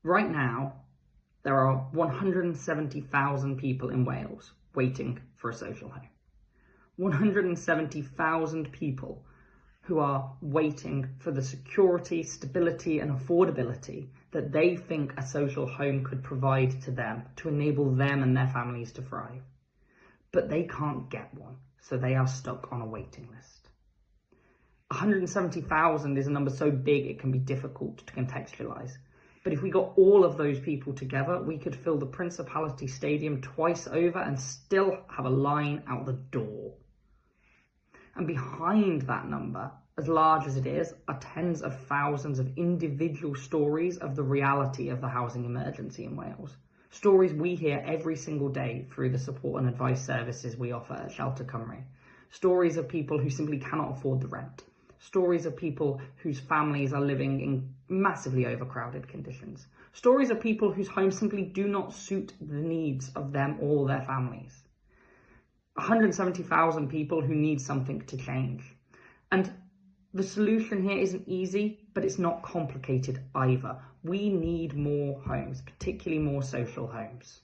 Right now, there are 170,000 people in Wales waiting for a social home. 170,000 people who are waiting for the security, stability and affordability that they think a social home could provide to them to enable them and their families to thrive. But they can't get one, so they are stuck on a waiting list. 170,000 is a number so big it can be difficult to contextualise. But if we got all of those people together, we could fill the Principality Stadium twice over and still have a line out the door. And behind that number, as large as it is, are tens of thousands of individual stories of the reality of the housing emergency in Wales. Stories we hear every single day through the support and advice services we offer at Shelter Cymru. Stories of people who simply cannot afford the rent. Stories of people whose families are living in massively overcrowded conditions. Stories of people whose homes simply do not suit the needs of them or their families. 170,000 people who need something to change. And the solution here isn't easy, but it's not complicated either. We need more homes, particularly more social homes.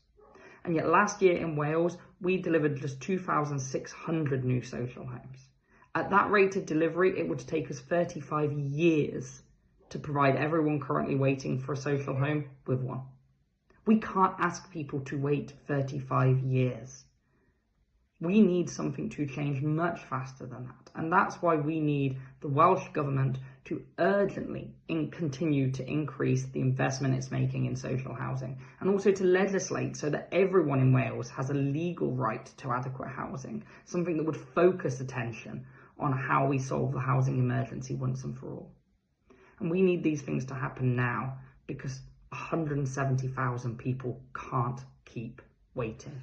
And yet last year in Wales, we delivered just 2,600 new social homes. At that rate of delivery, it would take us 35 years to provide everyone currently waiting for a social home with one. We can't ask people to wait 35 years. We need something to change much faster than that. And that's why we need the Welsh Government to urgently continue to increase the investment it's making in social housing, and also to legislate so that everyone in Wales has a legal right to adequate housing, something that would focus attention on how we solve the housing emergency once and for all. And we need these things to happen now because 170,000 people can't keep waiting.